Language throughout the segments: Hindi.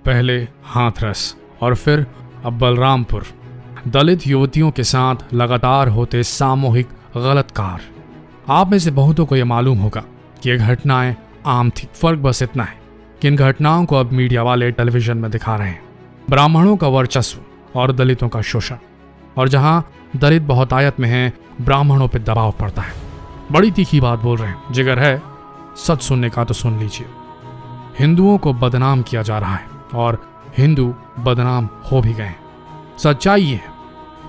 पहले हाथरस और फिर अब बलरामपुर। दलित युवतियों के साथ लगातार होते सामूहिक गलत कार्य। आप में से बहुतों को यह मालूम होगा कि ये घटनाएं आम थी। फर्क बस इतना है कि इन घटनाओं को अब मीडिया वाले टेलीविजन में दिखा रहे हैं। ब्राह्मणों का वर्चस्व और दलितों का शोषण, और जहां दलित बहुतायत में हैं, ब्राह्मणों पर दबाव पड़ता है। बड़ी तीखी बात बोल रहे हैं, जिगर है सच सुनने का तो सुन लीजिए। हिंदुओं को बदनाम किया जा रहा है और हिंदू बदनाम हो भी गए। सच्चाई ये है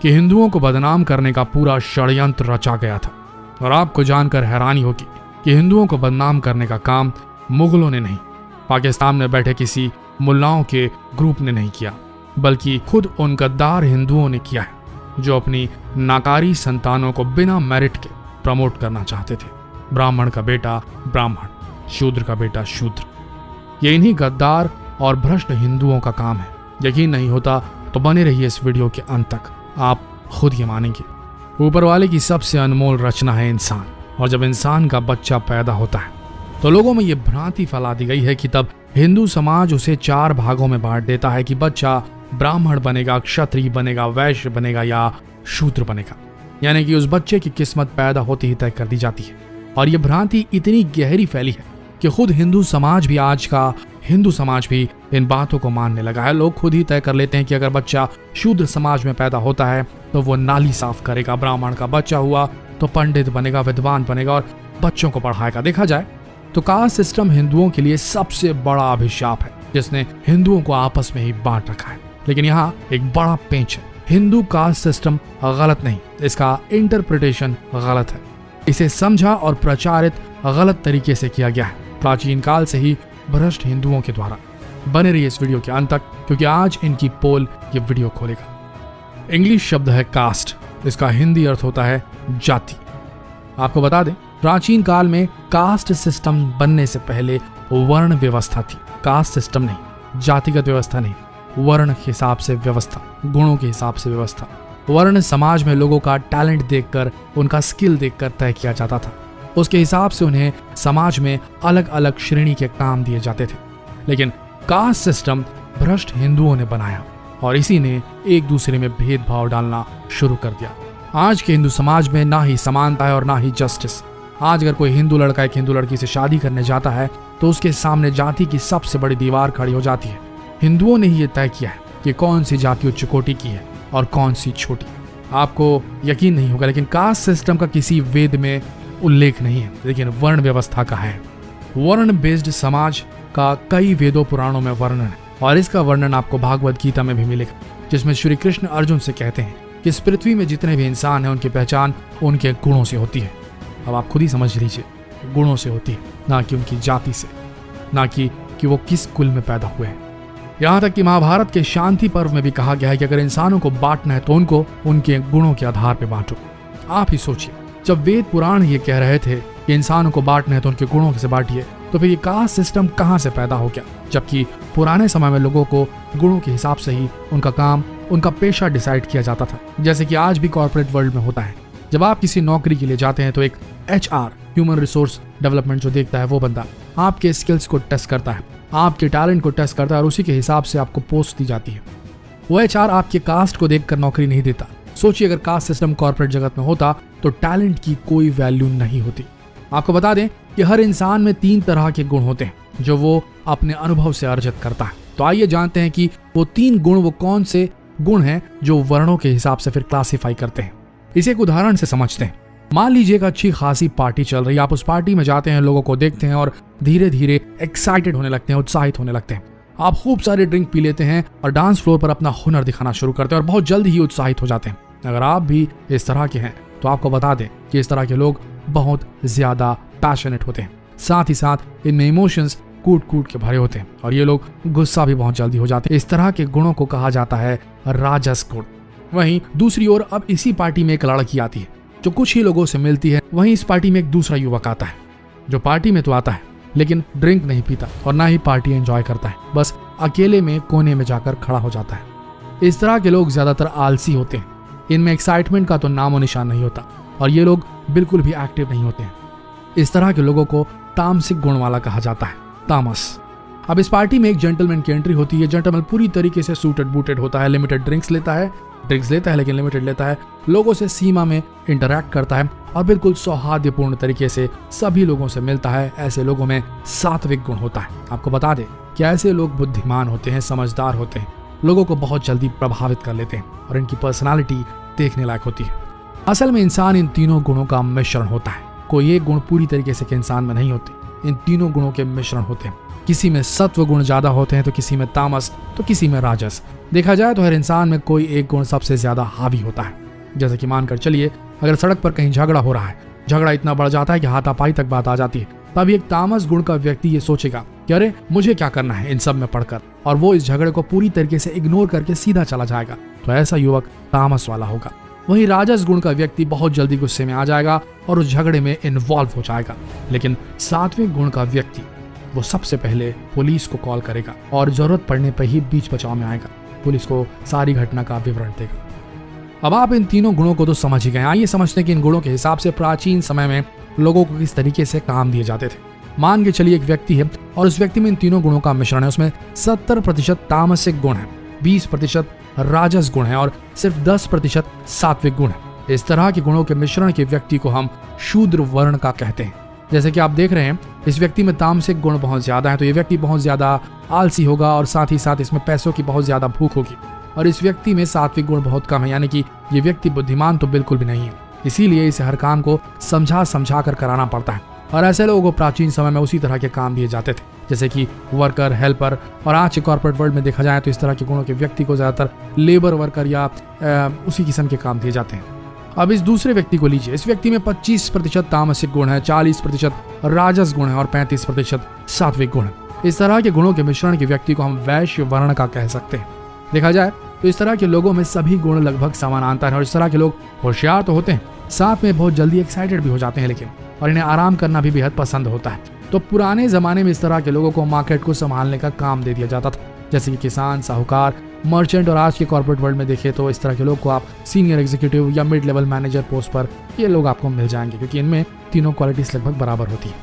कि हिंदुओं को बदनाम करने का पूरा षड्यंत्र रचा गया था, और आपको जानकर हैरानी होगी कि हिंदुओं को बदनाम करने का काम मुगलों ने नहीं, पाकिस्तान में बैठे किसी मुल्लाओं के ग्रुप ने नहीं किया, बल्कि खुद उन गद्दार हिंदुओं ने किया है जो अपनी नाकारी संतानों को बिना मेरिट के प्रमोट करना चाहते थे। ब्राह्मण का बेटा ब्राह्मण, शूद्र का बेटा शूद्र। ये इन्हीं गद्दार और भ्रष्ट हिंदुओं का काम है। यकीन नहीं होता तो बने रहिए इस वीडियो के अंत तक, आप खुद ये मानेंगे। ऊपर वाले की सबसे अनमोल रचना है इंसान, और जब इंसान का बच्चा पैदा होता है तो लोगों में ये भ्रांति फैला दी गई है कि तब हिंदू समाज उसे 4 भागों में बांट देता है कि बच्चा ब्राह्मण बनेगा, क्षत्रिय बनेगा, वैश्य बनेगा या शूद्र बनेगा। यानी कि उस बच्चे की किस्मत पैदा होती ही तय कर दी जाती है। और ये भ्रांति इतनी गहरी फैली है कि खुद हिंदू समाज भी, आज का हिंदू समाज भी इन बातों को मानने लगा है। लोग खुद ही तय कर लेते हैं कि अगर बच्चा शूद्र समाज में पैदा होता है तो वो नाली साफ करेगा, ब्राह्मण का बच्चा हुआ तो पंडित बनेगा, विद्वान बनेगा और बच्चों को पढ़ाएगा। देखा जाए तो कास्ट सिस्टम हिंदुओं के लिए सबसे बड़ा अभिशाप है, जिसने हिंदुओं को आपस में ही बांट रखा है। लेकिन यहाँ एक बड़ा पेंच है। हिंदू कास्ट सिस्टम गलत नहीं, इसका इंटरप्रिटेशन गलत है। इसे समझा और प्रचारित गलत तरीके से किया गया है, प्राचीन काल से ही भ्रष्ट हिंदुओं के द्वारा। बने रहिए इस वीडियो के अंत तक, क्योंकि आज इनकी पोल ये वीडियो खोलेगा। इंग्लिश शब्द है कास्ट, इसका हिंदी अर्थ होता है जाति। आपको बता दें, प्राचीन काल में कास्ट सिस्टम बनने से पहले वर्ण व्यवस्था थी। कास्ट सिस्टम नहीं, जातिगत व्यवस्था नहीं, वर्ण के हिसाब से व्यवस्था, गुणों के हिसाब से व्यवस्था। वर्ण समाज में लोगों का टैलेंट देखकर, उनका स्किल देखकर तय किया जाता था। उसके हिसाब से उन्हें समाज में अलग अलग श्रेणी के काम दिए जाते थे। लेकिन कास्ट सिस्टम भ्रष्ट हिंदुओं ने बनाया, और इसी ने एक दूसरे में भेदभाव डालना शुरू कर दिया। आज के हिंदू समाज में ना ही समानता है और ना ही जस्टिस। आज अगर कोई हिंदू लड़का एक हिंदू लड़की से शादी करने जाता है तो उसके सामने जाति की सबसे बड़ी दीवार खड़ी हो जाती है। हिंदुओं ने ही ये तय किया है कि कौन सी जाति उच्च कोटि की है और कौन सी छोटी। आपको यकीन नहीं होगा, लेकिन कास्ट सिस्टम का किसी वेद में उल्लेख नहीं है, लेकिन वर्ण व्यवस्था का है। वर्ण बेस्ड समाज का कई वेदों पुराणों में वर्णन है, और इसका वर्णन आपको भागवत गीता में भी मिलेगा, जिसमें श्री कृष्ण अर्जुन से कहते हैं कि इस पृथ्वी में जितने भी इंसान हैं उनकी पहचान उनके गुणों से होती है। अब आप खुद ही समझ लीजिए, गुणों से होती है, ना कि उनकी जाति से, ना कि वो किस कुल में पैदा हुए हैं। यहाँ तक कि महाभारत के शांति पर्व में भी कहा गया है कि अगर इंसानों को बांटना है तो उनको उनके गुणों के आधार पर बांटो। आप ही सोचिए, जब वेद पुराण ये कह रहे थे कि इंसानों को बांटना है तो उनके गुणों से बांटिए, तो फिर ये कास्ट सिस्टम कहाँ से पैदा हो गया? जबकि पुराने समय में लोगों को गुणों के हिसाब से ही उनका काम, उनका पेशा डिसाइड किया जाता था। जैसे कि आज भी कॉर्पोरेट वर्ल्ड में होता है। जब आप किसी नौकरी के लिए जाते हैं तो एक HR, ह्यूमन रिसोर्स डेवलपमेंट, जो देखता है वो बंदा आपके स्किल्स को टेस्ट करता है, आपके टैलेंट को टेस्ट करता है, और उसी के हिसाब से आपको पोस्ट दी जाती है। वो HR आपके कास्ट को देखकर नौकरी नहीं देता। सोचिए, अगर कास्ट सिस्टम कॉर्पोरेट जगत में होता तो टैलेंट की कोई वैल्यू नहीं होती। आपको बता दें कि हर इंसान में 3 तरह के गुण होते हैं जो वो अपने अनुभव से अर्जित करता है। तो आइए जानते हैं कि वो 3 गुण वो कौन से गुण हैं जो वर्णों के हिसाब से फिर क्लासिफाई करते हैं। इसे एक उदाहरण से समझते हैं। मान लीजिए एक अच्छी खासी पार्टी चल रही है, आप उस पार्टी में जाते हैं, लोगों को देखते हैं और धीरे धीरे एक्साइटेड होने लगते हैं, उत्साहित होने लगते हैं। आप खूब सारे ड्रिंक पी लेते हैं और डांस फ्लोर पर अपना हुनर दिखाना शुरू करते हैं और बहुत जल्द ही उत्साहित हो जाते हैं। अगर आप भी इस तरह के हैं तो आपको बता दें कि इस तरह के लोग बहुत ज्यादा पैशनेट होते हैं, साथ ही साथ इनमें इमोशंस कूट कूट के भरे होते हैं, और ये लोग गुस्सा भी बहुत जल्दी हो जाते हैं। इस तरह के गुणों को कहा जाता है राजस गुण। वहीं दूसरी ओर अब इसी पार्टी में एक लड़की आती है जो कुछ ही लोगों से मिलती है। वहीं इस पार्टी में एक दूसरा युवक आता है जो पार्टी में तो आता है लेकिन ड्रिंक नहीं पीता और ना ही पार्टी एंजॉय करता है, बस अकेले में कोने में जाकर खड़ा हो जाता है। इस तरह के लोग ज्यादातर आलसी होते हैं, इनमें एक्साइटमेंट का तो नामो निशान नहीं होता, और ये लोग बिल्कुल भी एक्टिव नहीं होते हैं। इस तरह के लोगों को तामसिक गुण वाला कहा जाता है, तामस। अब इस पार्टी में एक जेंटलमैन की एंट्री होती है। जेंटलमैन पूरी तरीके से सूटेड बूटेड होता है, लिमिटेड ड्रिंक्स लेता है लेकिन लिमिटेड लेता है, लोगों से सीमा में इंटरैक्ट करता है और बिल्कुल सौहार्दपूर्ण तरीके से सभी लोगों से मिलता है। ऐसे लोगों में सात्विक गुण होता है। आपको बता दें कि ऐसे लोग बुद्धिमान होते हैं, समझदार होते हैं, लोगों को बहुत जल्दी प्रभावित कर लेते हैं और इनकी पर्सनालिटी देखने लायक होती है। असल में इंसान इन तीनों गुणों का मिश्रण होता है। कोई एक गुण पूरी तरीके से के इंसान में नहीं होते, इन तीनों गुणों के मिश्रण होते हैं। किसी में सत्व गुण ज्यादा होते हैं तो किसी में तामस, तो किसी में राजस। देखा जाए तो हर इंसान में कोई एक गुण सबसे ज्यादा हावी होता है। जैसे कि मानकर चलिए, अगर सड़क पर कहीं झगड़ा हो रहा है, झगड़ा इतना बढ़ जाता है कि हाथापाई तक बात आ जाती है, तब एक तामस गुण का व्यक्ति ये सोचेगा कि अरे मुझे क्या करना है इन सब में पढ़कर, और वो इस झगड़े को पूरी तरीके से इग्नोर करके सीधा चला जाएगा। तो ऐसा युवक तामस वाला होगा। वहीं राजस गुण का व्यक्ति बहुत जल्दी गुस्से में आ जाएगा और उस झगड़े में इन्वॉल्व हो जाएगा। लेकिन सात्विक गुण का व्यक्ति वो सबसे पहले पुलिस को कॉल करेगा और जरूरत पड़ने पर ही बीच बचाव में आएगा, पुलिस को सारी घटना का विवरण देगा। अब आप इन तीनों गुणों को तो समझ ही गए। आइए समझते हैं कि इन गुणों के हिसाब से प्राचीन समय में लोगों को किस तरीके से काम दिए जाते थे। मान के चलिए एक व्यक्ति है और उस व्यक्ति में इन तीनों गुणों का मिश्रण है। उसमें 70% तामसिक गुण है, 20% राजस गुण है और सिर्फ 10% सात्विक गुण है। इस तरह के गुणों के मिश्रण के व्यक्ति को हम शूद्र वर्ण का कहते हैं। जैसे कि आप देख रहे हैं, इस व्यक्ति में तामसिक गुण बहुत ज्यादा है, तो ये व्यक्ति बहुत ज्यादा आलसी होगा और साथ ही साथ इसमें पैसों की बहुत ज्यादा भूख होगी। और इस व्यक्ति में सात्विक गुण बहुत कम है, यानी कि ये व्यक्ति बुद्धिमान तो बिल्कुल भी नहीं है। इसीलिए इसे हर काम को समझा कर कराना पड़ता है। और ऐसे लोगों को प्राचीन समय में उसी तरह के काम दिए जाते थे, जैसे कि वर्कर, हेल्पर। और आज के कॉर्पोरेट वर्ल्ड में देखा जाए तो इस तरह के गुणों के व्यक्ति को ज्यादातर लेबर वर्कर या उसी किस्म के काम दिए जाते हैं। अब इस दूसरे व्यक्ति को लीजिए। इस व्यक्ति में 25% तामसिक गुण है, 40% राजस गुण है और 35% सात्विक गुण है। इस तरह के गुणों के मिश्रण के व्यक्ति को हम वैश्य वर्ण का कह सकते हैं। देखा जाए तो इस तरह के लोगों में सभी गुण लगभग समानांतर हैं और इस तरह के लोग होशियार तो होते हैं, साथ में बहुत जल्दी एक्साइटेड भी हो जाते हैं, लेकिन और इन्हें आराम करना भी बेहद पसंद होता है। तो पुराने जमाने में इस तरह के लोगों को मार्केट को संभालने का काम दे दिया जाता था, जैसे कि किसान, साहूकार, मर्चेंट। और आज के कॉर्पोरेट वर्ल्ड में देखें तो इस तरह के लोग को आप सीनियर एग्जीक्यूटिव या मिड लेवल मैनेजर पोस्ट पर ये लोग आपको मिल जाएंगे, क्योंकि इनमें तीनों क्वालिटीज लगभग बराबर होती है।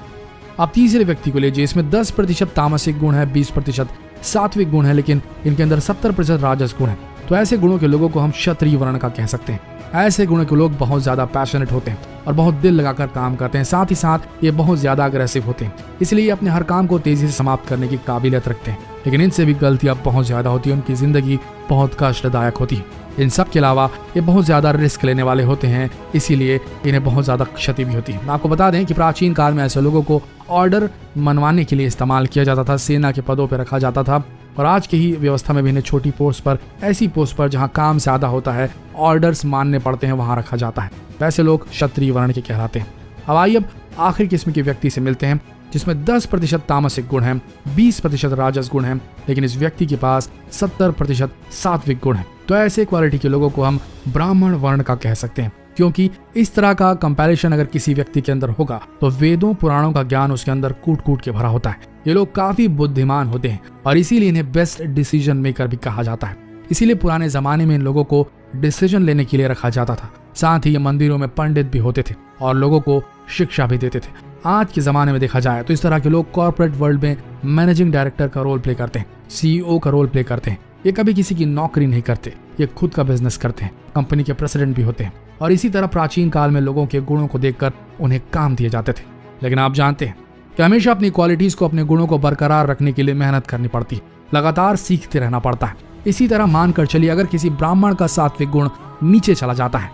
अब तीसरे व्यक्ति को लीजिए। इसमें 10% तामसिक गुण है, 20% सात्विक गुण है, लेकिन इनके अंदर 70% राजस गुण है। तो ऐसे गुणों के लोगों को हम क्षत्रिय वर्ण का कह सकते हैं। ऐसे गुणों के लोग बहुत ज्यादा पैशनेट होते हैं और बहुत दिल लगाकर काम करते हैं, साथ ही साथ ये बहुत ज्यादा अग्रेसिव होते हैं, इसलिए अपने हर काम को तेजी से समाप्त करने की काबिलियत रखते हैं। लेकिन इनसे भी गलतियां बहुत ज्यादा होती है, उनकी जिंदगी बहुत कष्टदायक होती है। इन सब के अलावा ये बहुत ज्यादा रिस्क लेने वाले होते हैं, इसीलिए इन्हें बहुत ज्यादा क्षति भी होती है। आपको बता दें कि प्राचीन काल में ऐसे लोगों को ऑर्डर मनवाने के लिए इस्तेमाल किया जाता था, सेना के पदों पर रखा जाता था। और आज की ही व्यवस्था में भी इन्हें छोटी पोस्ट पर, ऐसी पोस्ट पर जहां काम ज्यादा होता है, ऑर्डर्स मानने पड़ते हैं, वहां रखा जाता है। वैसे लोग क्षत्रिय वर्ण के कहलाते हैं। अब आइए आखिरी किस्म के व्यक्ति से मिलते हैं, जिसमें 10% तामसिक गुण है, 20% राजस गुण है, लेकिन इस व्यक्ति के पास 70% सात्विक गुण है। तो ऐसे क्वालिटी के लोगों को हम ब्राह्मण वर्ण का कह सकते हैं, क्योंकि इस तरह का कंपैरिजन अगर किसी व्यक्ति के अंदर होगा तो वेदों पुराणों का ज्ञान उसके अंदर कूट कूट के भरा होता है। ये लोग काफी बुद्धिमान होते हैं और इसीलिए इन्हें बेस्ट डिसीजन मेकर भी कहा जाता है। इसीलिए पुराने जमाने में इन लोगों को डिसीजन लेने के लिए रखा जाता था। साथ ही ये मंदिरों में पंडित भी होते थे और लोगों को शिक्षा भी देते थे। आज के जमाने में देखा जाए तो इस तरह के लोग कॉर्पोरेट वर्ल्ड में मैनेजिंग डायरेक्टर का रोल प्ले करते हैं, CEO का रोल प्ले करते हैं। ये कभी किसी की नौकरी नहीं करते, ये खुद का बिजनेस करते हैं, कंपनी के प्रेसिडेंट भी होते हैं। और इसी तरह प्राचीन काल में लोगों के गुणों को देखकर उन्हें काम दिए जाते थे। लेकिन आप जानते हैं कि हमेशा अपनी क्वालिटीज को, अपने गुणों को बरकरार रखने के लिए मेहनत करनी पड़ती है, लगातार सीखते रहना पड़ता है। इसी तरह मानकर चलिए, अगर किसी ब्राह्मण का सात्विक गुण नीचे चला जाता है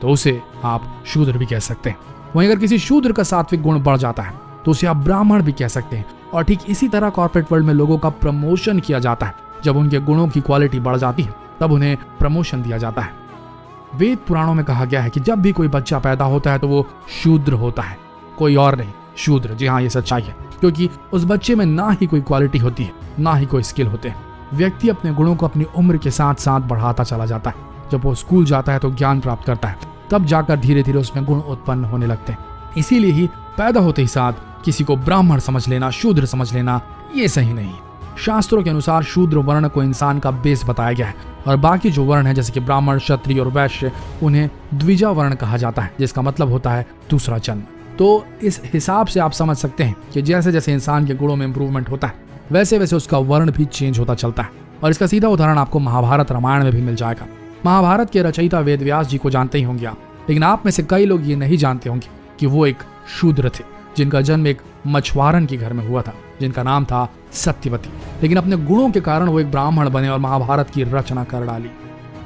तो उसे आप शूद्र भी कह सकते हैं। वहीं अगर किसी शूद्र का सात्विक गुण बढ़ जाता है तो उसे आप ब्राह्मण भी कह सकते हैं। और ठीक इसी तरह कॉर्पोरेट वर्ल्ड में लोगों का प्रमोशन किया जाता है। जब उनके गुणों की क्वालिटी बढ़ जाती है तब उन्हें प्रमोशन दिया जाता है। वेद पुराणों में कहा गया है कि जब भी कोई बच्चा पैदा होता है तो वो शूद्र होता है, कोई और नहीं, शूद्र। जी हाँ, ये सच्चाई है, क्योंकि उस बच्चे में ना ही कोई क्वालिटी होती है, ना ही कोई स्किल होते हैं। व्यक्ति अपने गुणों को अपनी उम्र के साथ साथ बढ़ाता चला जाता है। जब वो स्कूल जाता है तो ज्ञान प्राप्त करता है, तब जाकर धीरे धीरे उसमें गुण उत्पन्न होने लगते हैं। इसीलिए ही पैदा होते ही साथ किसी को ब्राह्मण समझ लेना, शूद्र समझ लेना, ये सही नहीं है। शास्त्रों के अनुसार शूद्र वर्ण को इंसान का बेस बताया गया है और बाकी जो वर्ण है, जैसे कि ब्राह्मण, क्षत्रिय और वैश्य, उन्हें द्विजा वर्ण कहा जाता है, जिसका मतलब होता है दूसरा जन्म। तो इस हिसाब से आप समझ सकते हैं कि जैसे जैसे इंसान के गुणों में इंप्रूवमेंट होता है, वैसे वैसे उसका वर्ण भी चेंज होता चलता है। और इसका सीधा उदाहरण आपको महाभारत रामायण में भी मिल जाएगा। महाभारत के रचयिता वेद व्यास जी को जानते ही होंगे आप, लेकिन आप में से कई लोग ये नहीं जानते होंगे कि वो एक शूद्र थे, जिनका जन्म एक मछुआरन के घर में हुआ था, जिनका नाम था सत्यवती। लेकिन अपने गुणों के कारण वो एक ब्राह्मण बने और महाभारत की रचना कर डाली।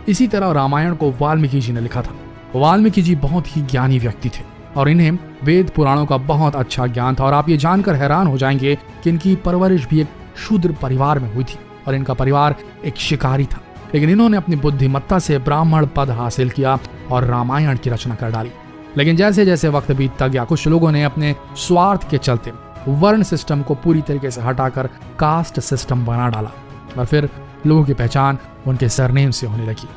इसी तरह रामायण को वाल्मीकि जी ने लिखा था। वाल्मीकि जी बहुत ही ज्ञानी व्यक्ति थे और इन्हें वेद पुराणों का बहुत अच्छा ज्ञान था। और आप ये जानकर हैरान हो जाएंगे कि इनकी परवरिश भी एक शूद्र परिवार में हुई थी और इनका परिवार एक शिकारी था। लेकिन इन्होंने अपनी बुद्धिमत्ता से ब्राह्मण पद हासिल किया और रामायण की रचना कर डाली। लेकिन जैसे जैसे वक्त बीतता गया, कुछ लोगों ने अपने स्वार्थ के चलते वर्ण सिस्टम को पूरी तरीके से हटाकर कास्ट सिस्टम बना डाला और फिर लोगों की पहचान उनके सरनेम से होने लगी।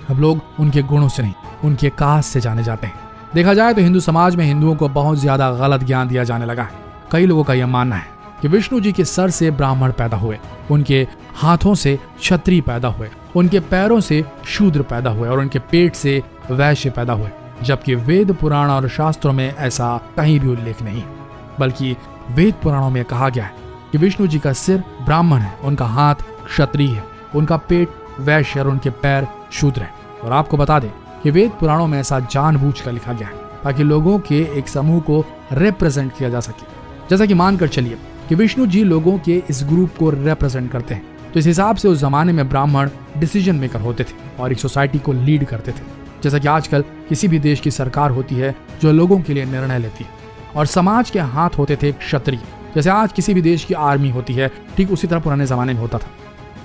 अब लोग उनके गुणों से नहीं, उनके कास्ट से जाने जाते हैं। देखा जाए तो हिंदू समाज में हिंदुओं को बहुत ज्यादा गलत ज्ञान दिया जाने लगा है। कई लोगों का यह मानना है कि विष्णु जी के सर से ब्राह्मण पैदा हुए, उनके हाथों से क्षत्रिय पैदा हुए, उनके पैरों से शूद्र पैदा हुए और उनके पेट से वैश्य पैदा हुए, जबकि वेद पुराण और शास्त्रों में ऐसा कहीं भी उल्लेख नहीं, बल्कि वेद पुराणों में कहा गया है कि विष्णु जी का सिर ब्राह्मण है, उनका हाथ क्षत्रिय है, उनका पेट वैश्य और उनके पैर शूद्र है। और आपको बता दें कि वेद पुराणों में ऐसा जानबूझकर लिखा गया है ताकि लोगों के एक समूह को रिप्रेजेंट किया जा सके। जैसा कि मानकर चलिए कि विष्णु जी लोगों के इस ग्रुप को रिप्रेजेंट करते हैं, तो इस हिसाब से उस जमाने में ब्राह्मण डिसीजन मेकर होते थे और एक सोसाइटी को लीड करते थे। जैसा कि आजकल किसी भी देश की सरकार होती है जो लोगों के लिए निर्णय लेती है, और समाज के हाथ होते थे क्षत्रिय। जैसे आज किसी भी देश की आर्मी होती है, ठीक उसी तरह पुराने जमाने में होता था।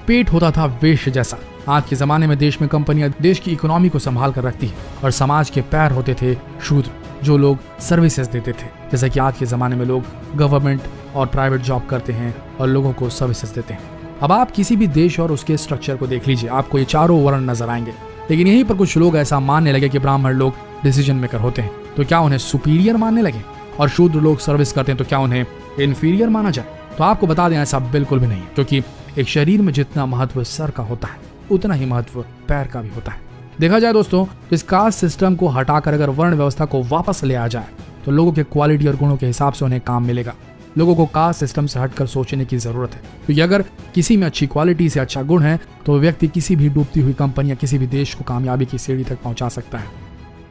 पेट होता था वेश्य जैसा। आज के जमाने में देश में कंपनियां देश की इकोनॉमी को संभाल कर रखती है, और समाज के पैर होते थे शूद्र, जो लोग सर्विसेज देते थे। जैसे कि आज के जमाने में लोग गवर्नमेंट और प्राइवेट जॉब करते हैं और लोगों को सर्विसेज देते हैं। अब आप किसी भी देश और उसके स्ट्रक्चर को देख लीजिए, आपको ये चारों वर्ण नजर आएंगे। लेकिन यहीं पर कुछ लोग ऐसा मानने लगे कि ब्राह्मण लोग डिसीजन मेकर होते हैं, तो क्या उन्हें सुपीरियर मानने लगे, और शूद्र लोग सर्विस करते हैं तो क्या उन्हें इन्फीरियर माना जाए? तो आपको बता दें ऐसा बिल्कुल भी नहीं है, क्योंकि एक शरीर में जितना महत्व सर का होता है उतना ही महत्व पैर का भी होता है। देखा जाए दोस्तों, इस कास्ट सिस्टम को हटाकर अगर वर्ण व्यवस्था को वापस ले आ जाए तो लोगों के क्वालिटी और गुणों के हिसाब से उन्हें काम मिलेगा। लोगों को कास्ट सिस्टम से हटकर सोचने की जरूरत है, क्योंकि अगर किसी में अच्छी क्वालिटी से अच्छा गुण है तो व्यक्ति किसी भी डूबती हुई कंपनी या किसी भी देश को कामयाबी की सीढ़ी तक पहुंचा सकता है।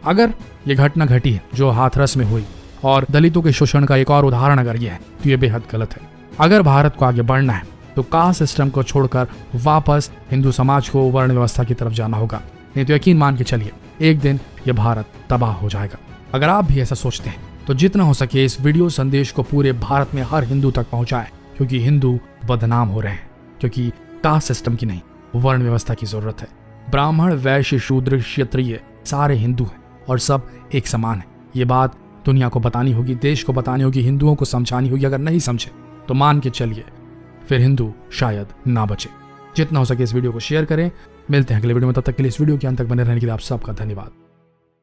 अगर ये घटना घटी है जो हाथरस में हुई और दलितों के शोषण का एक और उदाहरण अगर यह है, तो ये बेहद गलत है। अगर भारत को आगे बढ़ना है तो कास्ट सिस्टम को छोड़कर वापस हिंदू समाज को वर्ण व्यवस्था की तरफ जाना होगा, नहीं तो यकीन मान के चलिए एक दिन ये भारत तबाह हो जाएगा। अगर आप भी ऐसा सोचते हैं तो जितना हो सके इस वीडियो संदेश को पूरे भारत में हर हिंदू तक पहुंचाएं, क्योंकि हिंदू बदनाम हो रहे हैं, क्योंकि कास्ट सिस्टम की नहीं वर्ण व्यवस्था की जरूरत है। ब्राह्मण वैश्य शूद्र क्षत्रिय सारे हिंदू हैं और सब एक समान है। ये बात दुनिया को बतानी होगी, देश को बतानी होगी, हिंदुओं को समझानी होगी। अगर नहीं समझे तो मान के चलिए फिर हिंदू शायद ना बचे। जितना हो सके इस वीडियो को शेयर करें। मिलते हैं अगले वीडियो में, तब तक के लिए इस वीडियो के अंत तक बने रहने के लिए आप सबका धन्यवाद।